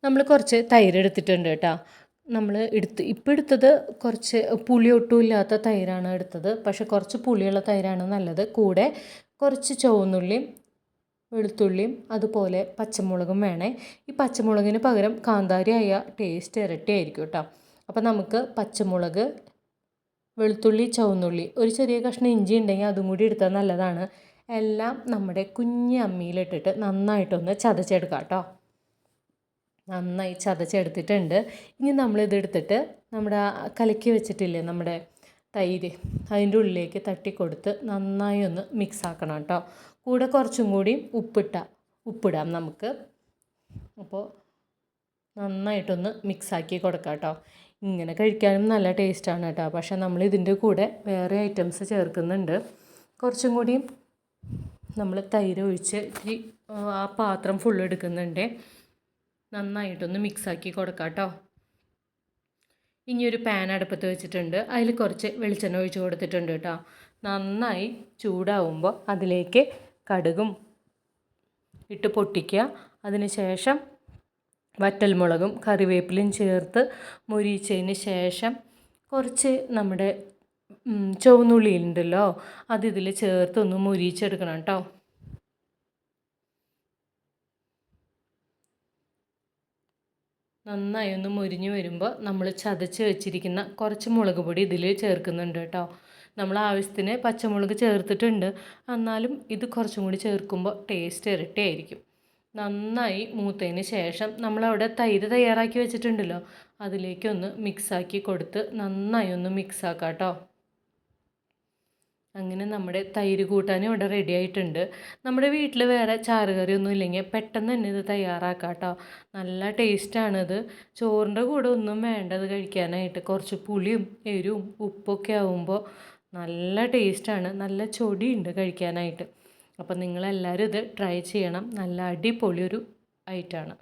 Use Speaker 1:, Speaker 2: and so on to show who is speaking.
Speaker 1: നമ്മൾ കുറച്ച് തൈര് എടുത്തിട്ടുണ്ട് കേട്ടോ. നമ്മൾ ഇപ്പോൾ എടുത്തത് കുറച്ച് പുളി ഒട്ടും ഇല്ലാത്ത തൈരാണ് എടുത്തത്. പക്ഷെ കുറച്ച് പുളിയുള്ള തൈരാണ് നല്ലത്. കൂടെ കുറച്ച് ചുവന്നുള്ളിയും വെളുത്തുള്ളിയും അതുപോലെ പച്ചമുളകും വേണേ. ഈ പച്ചമുളകിന് പകരം കാന്താരി ആയ ടേസ്റ്റ് ഇരട്ടിയായിരിക്കും കേട്ടോ. അപ്പോൾ നമുക്ക് പച്ചമുളക്, വെളുത്തുള്ളി, ചുവന്നുള്ളി, ഒരു ചെറിയ കഷ്ണം ഇഞ്ചി ഉണ്ടെങ്കിൽ അതും കൂടി എടുത്താൽ നല്ലതാണ്. എല്ലാം നമ്മുടെ കുഞ്ഞ് അമ്മിയിലിട്ടിട്ട് നന്നായിട്ടൊന്ന് ചതച്ചെടുക്കാം കേട്ടോ. നന്നായി ചതച്ചെടുത്തിട്ടുണ്ട്. ഇനി നമ്മളിതെടുത്തിട്ട് നമ്മുടെ കലക്കി വെച്ചിട്ടില്ലേ നമ്മുടെ തൈര്, അതിൻ്റെ ഉള്ളിലേക്ക് തട്ടിക്കൊടുത്ത് നന്നായി ഒന്ന് മിക്സ് ആക്കണം കേട്ടോ. കൂടെ കുറച്ചും കൂടി ഉപ്പിടാം നമുക്ക്. അപ്പോൾ നന്നായിട്ടൊന്ന് മിക്സാക്കി കൊടുക്കാം കേട്ടോ. ഇങ്ങനെ കഴിക്കാനും നല്ല ടേസ്റ്റാണ് കേട്ടോ. പക്ഷേ നമ്മൾ ഇതിൻ്റെ കൂടെ വേറെ ഐറ്റംസ് ചേർക്കുന്നുണ്ട്. കുറച്ചും കൂടി നമ്മൾ തൈര് ഒഴിച്ച് ആ പാത്രം ഫുള്ള് എടുക്കുന്നുണ്ട്. നന്നായിട്ടൊന്ന് മിക്സാക്കി കൊടുക്കാം കേട്ടോ. ഇനിയൊരു പാൻ അടുപ്പത്ത് വെച്ചിട്ടുണ്ട്. അതിൽ കുറച്ച് വെളിച്ചെണ്ണ ഒഴിച്ച് കൊടുത്തിട്ടുണ്ട് കേട്ടോ. നന്നായി ചൂടാവുമ്പോൾ അതിലേക്ക് കടുകും ഇട്ട് പൊട്ടിക്കുക. അതിന് ശേഷം വറ്റൽമുളകും കറിവേപ്പിലയും ചേർത്ത് മൊരിച്ചതിന് ശേഷം കുറച്ച് നമ്മുടെ ചുവന്നുള്ളി ഉണ്ടല്ലോ, അത് ഇതിൽ ചേർത്ത് ഒന്ന് മൊരിച്ചെടുക്കണം കേട്ടോ. നന്നായി ഒന്ന് മുരിഞ്ഞ് വരുമ്പോൾ നമ്മൾ ചതച്ച് വെച്ചിരിക്കുന്ന കുറച്ച് മുളക് പൊടി ഇതിൽ ചേർക്കുന്നുണ്ട് കേട്ടോ. നമ്മൾ ആവശ്യത്തിന് പച്ചമുളക് ചേർത്തിട്ടുണ്ട്, എന്നാലും ഇത് കുറച്ചും കൂടി ചേർക്കുമ്പോൾ ടേസ്റ്റ് ഇരട്ടിയായിരിക്കും. നന്നായി മൂത്തതിന് ശേഷം നമ്മളവിടെ തൈര് തയ്യാറാക്കി വെച്ചിട്ടുണ്ടല്ലോ, അതിലേക്കൊന്ന് മിക്സാക്കി കൊടുത്ത് നന്നായി ഒന്ന് മിക്സാക്കാം കേട്ടോ. അങ്ങനെ നമ്മുടെ തൈര് കൂട്ടാനും ഇവിടെ റെഡി ആയിട്ടുണ്ട്. നമ്മുടെ വീട്ടിൽ വേറെ ചാറുകറിയൊന്നും ഇല്ലെങ്കിൽ പെട്ടെന്ന് തന്നെ ഇത് തയ്യാറാക്കാം കേട്ടോ. നല്ല ടേസ്റ്റാണിത്. ചോറിൻ്റെ കൂടെ ഒന്നും വേണ്ടത് കഴിക്കാനായിട്ട്. കുറച്ച് പുളിയും എരിവും ഉപ്പൊക്കെ ആവുമ്പോൾ നല്ല ടേസ്റ്റാണ്. നല്ല ചൊടിയുണ്ട് കഴിക്കാനായിട്ട്. അപ്പം നിങ്ങളെല്ലാവരും ഇത് ട്രൈ ചെയ്യണം. നല്ല അടിപൊളിയൊരു ഐറ്റമാണ്.